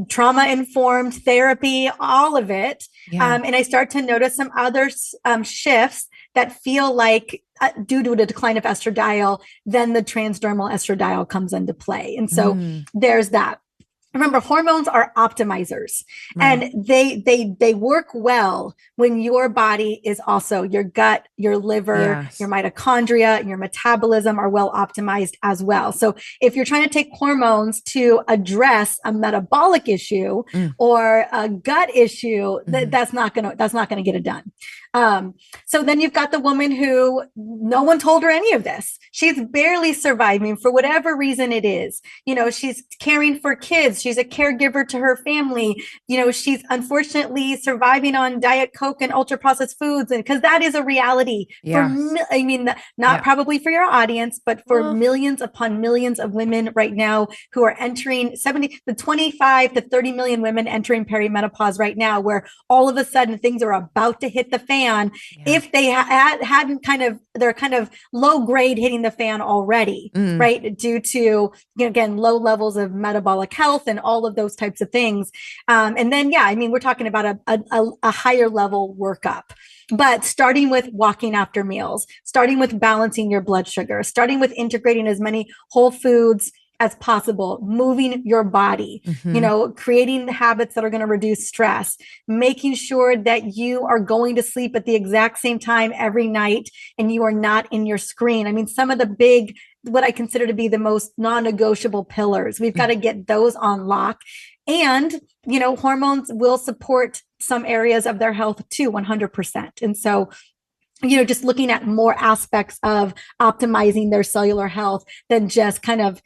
trauma informed therapy, all of it. Yeah. And I start to notice some other shifts that feel like due to a decline of estradiol, then the transdermal estradiol comes into play. And so there's that. Remember, hormones are optimizers, and they work well when your body is also your gut, your liver, your mitochondria, and your metabolism are well optimized as well. So if you're trying to take hormones to address a metabolic issue or a gut issue, that's not gonna get it done. So then you've got the woman who no one told her any of this. She's barely surviving for whatever reason it is. She's caring for kids. She's a caregiver to her family. She's unfortunately surviving on Diet Coke and ultra processed foods. And because that is a reality probably for your audience, but for millions upon millions of women right now who are entering 25 to 30 million women entering perimenopause right now, where all of a sudden things are about to hit the fan. If they hadn't they're kind of low grade hitting the fan already, right? Due to, again, low levels of metabolic health and all of those types of things. And then, we're talking about a higher level workup. But starting with walking after meals, starting with balancing your blood sugar, starting with integrating as many whole foods as possible, moving your body, creating the habits that are going to reduce stress, making sure that you are going to sleep at the exact same time every night and you are not in your screen. Some of the big, what I consider to be the most non-negotiable pillars, we've got to get those on lock. And, hormones will support some areas of their health too, 100%. And so just looking at more aspects of optimizing their cellular health than just kind of,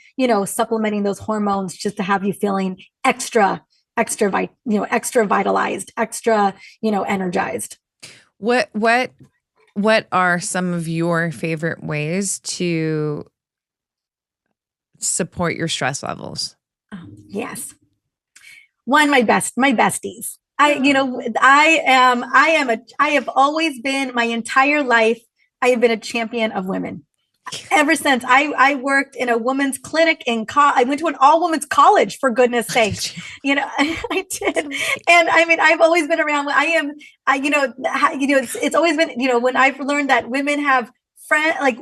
supplementing those hormones just to have you feeling extra vitalized, extra, energized. What are some of your favorite ways to support your stress levels? Oh, yes. One, my besties. I have always been, my entire life, I have been a champion of women. Ever since I worked in a women's clinic I went to an all women's college, for goodness sake, I did. And I mean, I've always been around. It's always been, when I've learned that women have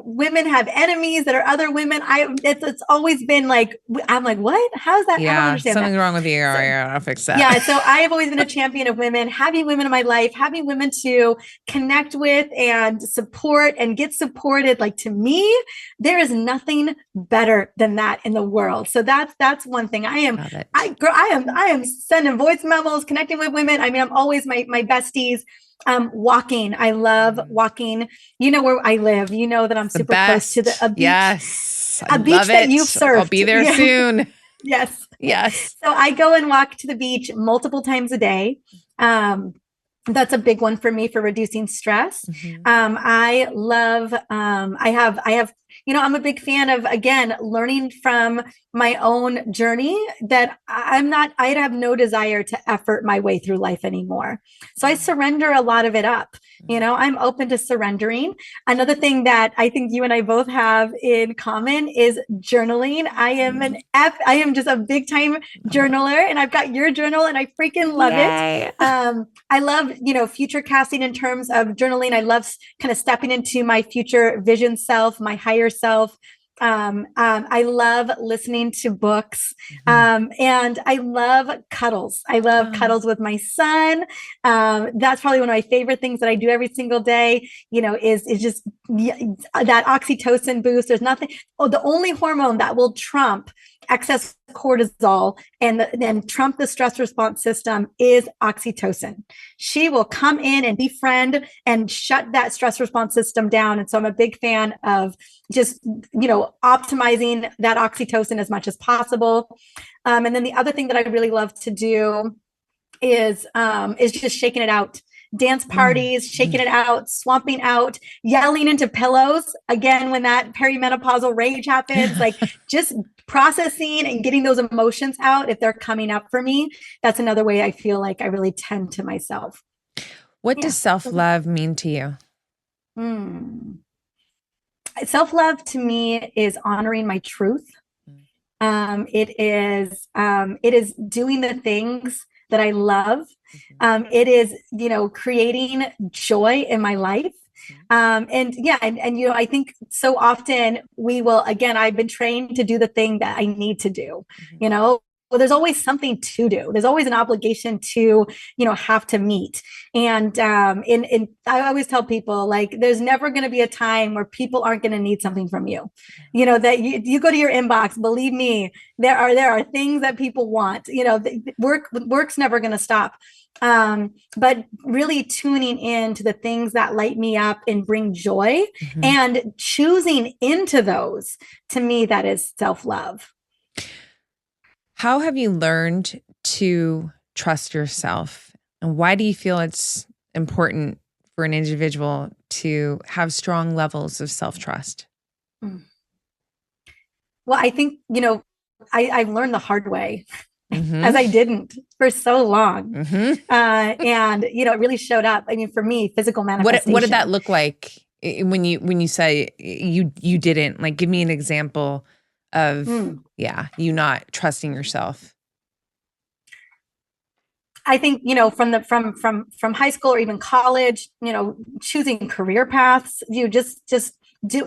women have enemies that are other women. It's always been like, I'm like, what? How's that? Yeah, I don't understand something's that. wrong with you. I'll fix that. Yeah. So I have always been a champion of women, having women in my life, having women to connect with and support and get supported. Like, to me, there is nothing better than that in the world. So that's one thing. I am sending voice memos, connecting with women. I mean, I'm always my besties. Walking. I love walking. You know where I live. You know that I'm super close to a beach. Yes. A beach that you've surfed. I'll be there soon. Yes. Yes. So I go and walk to the beach multiple times a day. That's a big one for me for reducing stress. Mm-hmm. I love, I have, I'm a big fan of, again, learning from my own journey, that I have no desire to effort my way through life anymore. So I surrender a lot of it up. I'm open to surrendering. Another thing that I think you and I both have in common is journaling. I am just a big time journaler, and I've got your journal and I freaking love it. I love, future casting in terms of journaling. I love kind of stepping into my future vision self, my higher self. I love listening to books, and I love cuddles. I love cuddles with my son. That's probably one of my favorite things that I do every single day, is just that oxytocin boost. There's nothing. The only hormone that will trump excess cortisol and trump the stress response system is oxytocin. She will come in and befriend and shut that stress response system down. And so I'm a big fan of just, optimizing that oxytocin as much as possible. And then the other thing that I really love to do is just shaking it out. Dance parties, shaking it out, swamping out, yelling into pillows. Again, when that perimenopausal rage happens, like just processing and getting those emotions out if they're coming up for me. That's another way I feel like I really tend to myself. What does self-love mean to you? Self-love to me is honoring my truth. It is doing the things that I love. It is, creating joy in my life. I think so often we will, again, I've been trained to do the thing that I need to do, well, there's always something to do. There's always an obligation to, have to meet. And I always tell people, like, there's never going to be a time where people aren't going to need something from you. That you go to your inbox, believe me, there are things that people want, work's never going to stop. But really tuning in to the things that light me up and bring joy, and choosing into those, to me, that is self-love. How have you learned to trust yourself? And why do you feel it's important for an individual to have strong levels of self-trust? Well, I think, I've learned the hard way, as I didn't for so long. And, it really showed up. I mean, for me, physical manifestation. What did that look like when you say you didn't? Like, give me an example of you not trusting yourself. I think, from high school or even college, choosing career paths, just do,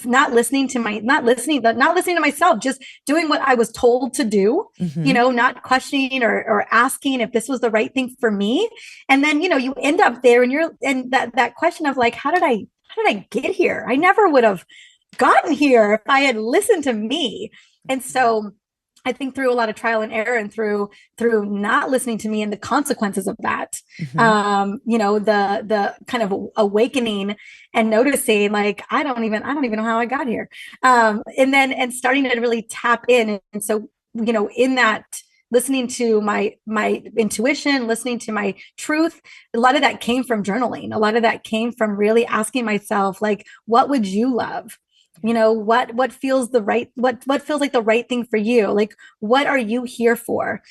not listening to myself, just doing what I was told to do, not questioning or asking if this was the right thing for me. And then, you end up there and that question of like, how did I get here? I never would have gotten here if I had listened to me. And so I think through a lot of trial and error and through not listening to me and the consequences of that, the kind of awakening and noticing like, I don't even know how I got here. And starting to really tap in. And so, in that, listening to my intuition, listening to my truth, a lot of that came from journaling. A lot of that came from really asking myself, like, what would you love? What feels what feels like the right thing for you? Like, what are you here for?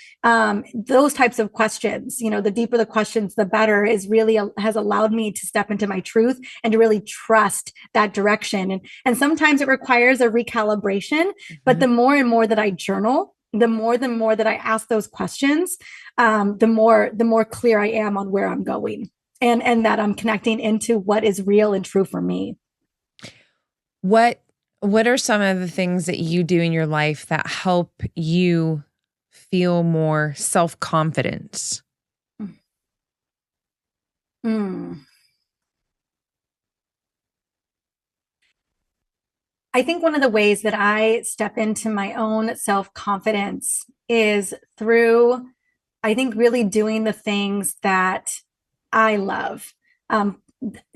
Those types of questions, the deeper the questions, the better, has allowed me to step into my truth and to really trust that direction. And sometimes it requires a recalibration, but the more and more that I journal, the more that I ask those questions, the more clear I am on where I'm going and that I'm connecting into what is real and true for me. What are some of the things that you do in your life that help you feel more self-confidence? I think one of the ways that I step into my own self-confidence is through, I think, really doing the things that I love,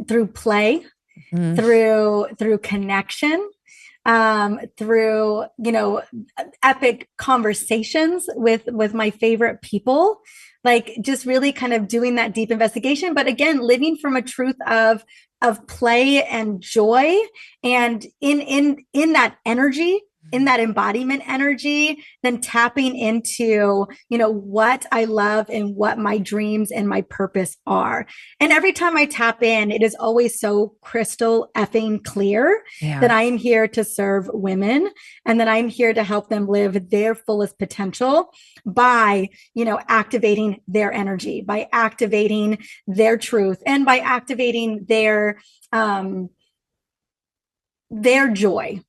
through play, through connection, through, epic conversations with my favorite people, like just really kind of doing that deep investigation. But again, living from a truth of play and joy, and in that energy, in that embodiment energy, then tapping into, what I love and what my dreams and my purpose are. And every time I tap in, it is always so crystal effing clear that I am here to serve women and that I'm here to help them live their fullest potential by, activating their energy, by activating their truth, and by activating their joy,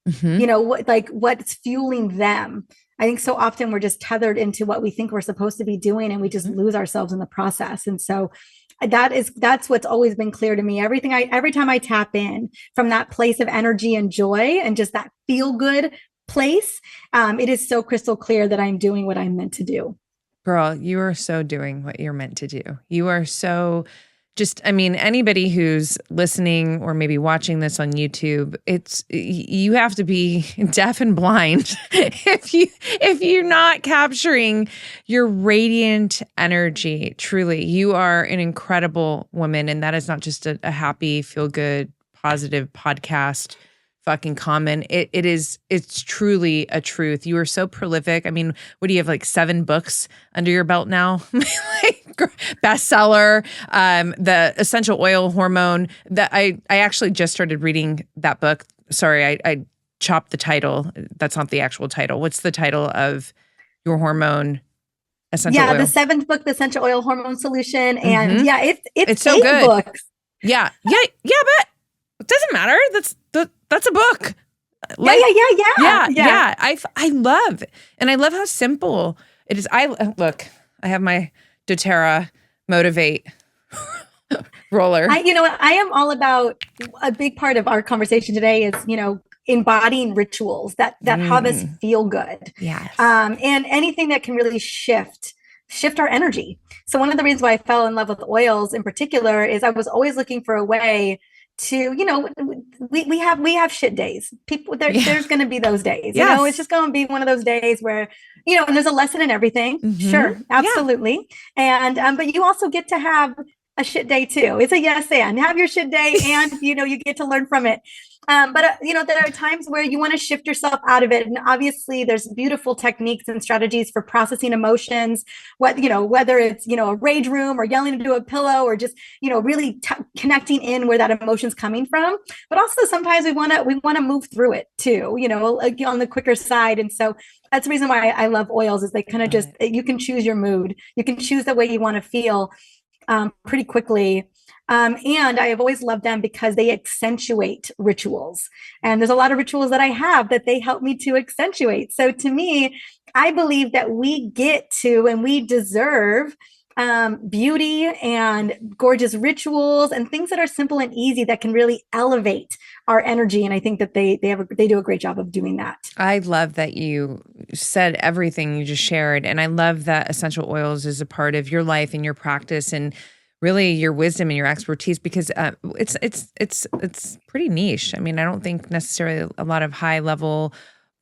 what's fueling them. I think so often we're just tethered into what we think we're supposed to be doing, and we just lose ourselves in the process. And so that's what's always been clear to me. Every time I tap in from that place of energy and joy and just that feel good place, it is so crystal clear that I'm doing what I'm meant to do. Girl, you are so doing what you're meant to do. You are so anybody who's listening or maybe watching this on YouTube, you have to be deaf and blind if you're not capturing your radiant energy. Truly, you are an incredible woman, and that is not just a happy, feel good, positive podcast fucking comment. It's truly a truth. You are so prolific. I mean, what do you have, like 7 books under your belt now? Bestseller, the Essential Oil Hormone, that I actually just started reading that book. Sorry, I chopped the title. That's not the actual title. What's the title of your hormone? Essential oil? The 7th book, the Essential Oil Hormone Solution. And it's so 8 good. books. Yeah, but it doesn't matter. That's a book. Yeah. I love how simple it is. I have my doTERRA Motivate roller. I am all about, a big part of our conversation today is, embodying rituals that have us feel good. Yes. And anything that can really shift our energy. So one of the reasons why I fell in love with oils in particular is I was always looking for a way to, we have shit days. People, there's going to be those days. Yes. It's just going to be one of those days where, and there's a lesson in everything. Sure, absolutely. And but you also get to have a shit day too. It's a yes and have your shit day, and you get to learn from it. But there are times where you want to shift yourself out of it, and obviously there's beautiful techniques and strategies for processing emotions. Whether it's a rage room or yelling into a pillow or just really connecting in where that emotion's coming from. But also sometimes we want to move through it too. Like on the quicker side, and so that's the reason why I love oils. Is they kind of just, you can choose your mood, you can choose the way you want to feel pretty quickly. And I have always loved them because they accentuate rituals. And there's a lot of rituals that I have that they help me to accentuate. So to me, I believe that we get to and we deserve beauty and gorgeous rituals and things that are simple and easy that can really elevate our energy. And I think that they do a great job of doing that. I love that you said everything you just shared. And I love that essential oils is a part of your life and your practice and really your wisdom and your expertise, because it's pretty niche. I mean, I don't think necessarily a lot of high level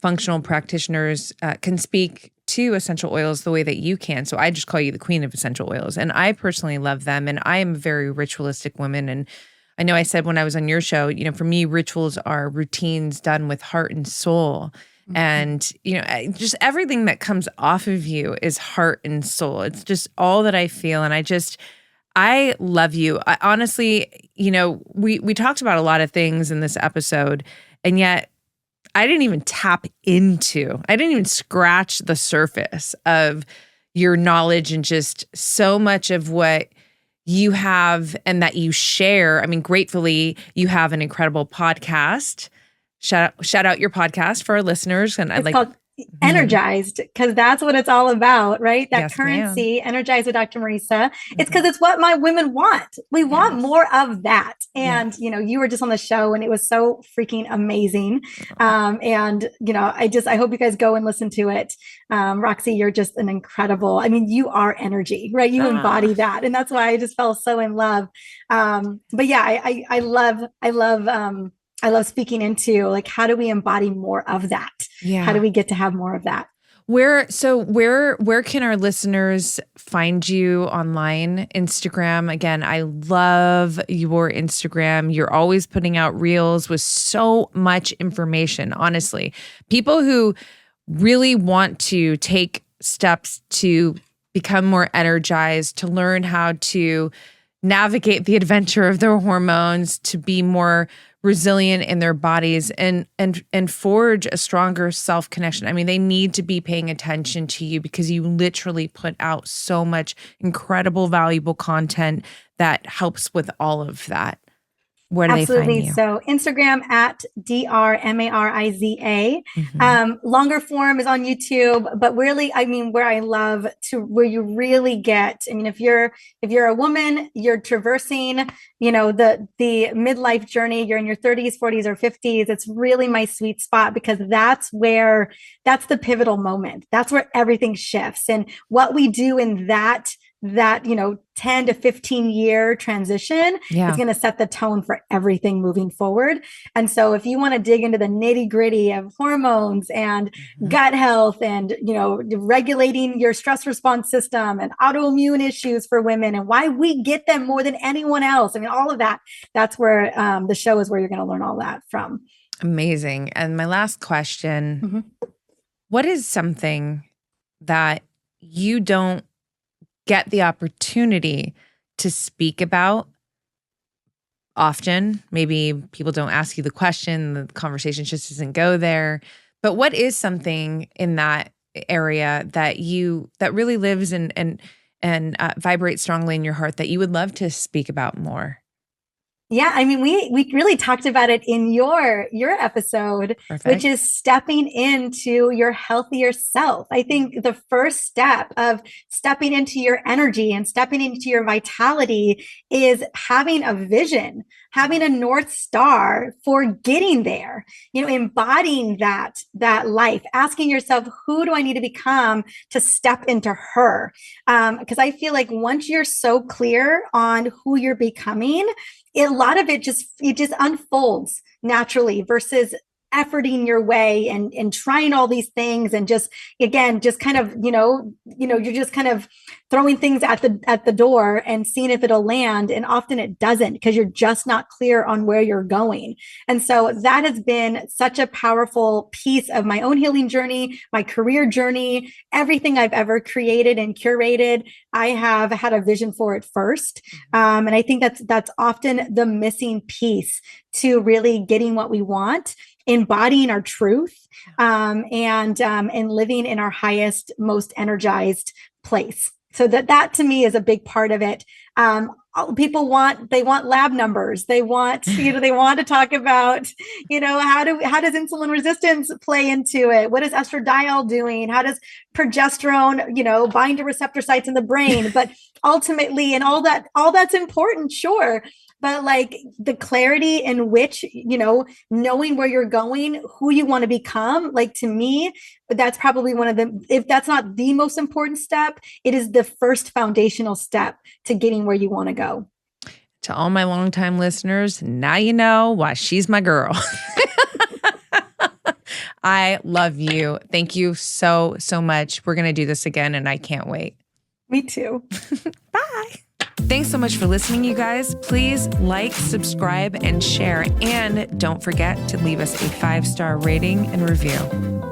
functional practitioners can speak to essential oils the way that you can. So I just call you the queen of essential oils. And I personally love them. And I am a very ritualistic woman. And I know I said when I was on your show, for me, rituals are routines done with heart and soul. Mm-hmm. And, just everything that comes off of you is heart and soul. It's just all that I feel. And I love you. I honestly, we talked about a lot of things in this episode, and yet I didn't even I didn't even scratch the surface of your knowledge and just so much of what you have and that you share. I mean, gratefully, you have an incredible podcast. Shout out your podcast for our listeners. And It's called Energized, because that's what it's all about, right? That Yes, currency, Energized with Dr.Mariza. It's because it's what my women want. We want more of that. And, you were just on the show and it was so freaking amazing. And, I hope you guys go and listen to it. Roxy, you're just an incredible, you are energy, right? You embody that. And that's why I just fell so in love. But yeah, I love speaking into, like, how do we embody more of that? Yeah. How do we get to have more of that? Where can our listeners find you online? Instagram. Again, I love your Instagram. You're always putting out reels with so much information, honestly. People who really want to take steps to become more energized, to learn how to navigate the adventure of their hormones, to be more resilient in their bodies and forge a stronger self-connection. I mean, they need to be paying attention to you because you literally put out so much incredible, valuable content that helps with all of that. Where do they find you? So Instagram at dr.maritza. Longer form is on YouTube, but really, where I love to, where you really get, if you're a woman, you're traversing, the midlife journey, you're in your 30s, 40s, or 50s. It's really my sweet spot, because that's the pivotal moment. That's where everything shifts. And what we do in that 10 to 15 year transition is going to set the tone for everything moving forward. And so if you want to dig into the nitty gritty of hormones and gut health and, regulating your stress response system and autoimmune issues for women and why we get them more than anyone else, all of that, that's where the show is, where you're going to learn all that from. Amazing. And my last question, what is something that you don't get the opportunity to speak about often? Maybe people don't ask you the question, the conversation just doesn't go there. But what is something in that area that really lives and vibrates strongly in your heart that you would love to speak about more? Yeah, we really talked about it in your episode, Perfect. Which is stepping into your healthier self. I think the first step of stepping into your energy and stepping into your vitality is having a vision, having a North Star for getting there, embodying that life, asking yourself, who do I need to become to step into her? Because I feel like once you're so clear on who you're becoming, a lot of it just unfolds naturally versus efforting your way and trying all these things and just kind of, you're just kind of throwing things at the door and seeing if it'll land. And often it doesn't, because you're just not clear on where you're going. And so that has been such a powerful piece of my own healing journey, my career journey, everything I've ever created and curated. I have had a vision for it first. And I think that's often the missing piece to really getting what we want, embodying our truth, and living in our highest, most energized place. So that to me is a big part of it. people want lab numbers. They want, they want to talk about, how does insulin resistance play into it? What is estradiol doing? How does progesterone, bind to receptor sites in the brain? But ultimately, and all that's important, sure. But like the clarity in which, knowing where you're going, who you want to become, like to me, that's probably one of the, if that's not the most important step, it is the first foundational step to getting where you want to go. To all my longtime listeners, now you know why she's my girl. I love you. Thank you so, so much. We're going to do this again and I can't wait. Me too. Bye. Thanks so much for listening, you guys. Please like, subscribe, and share. And don't forget to leave us a 5-star rating and review.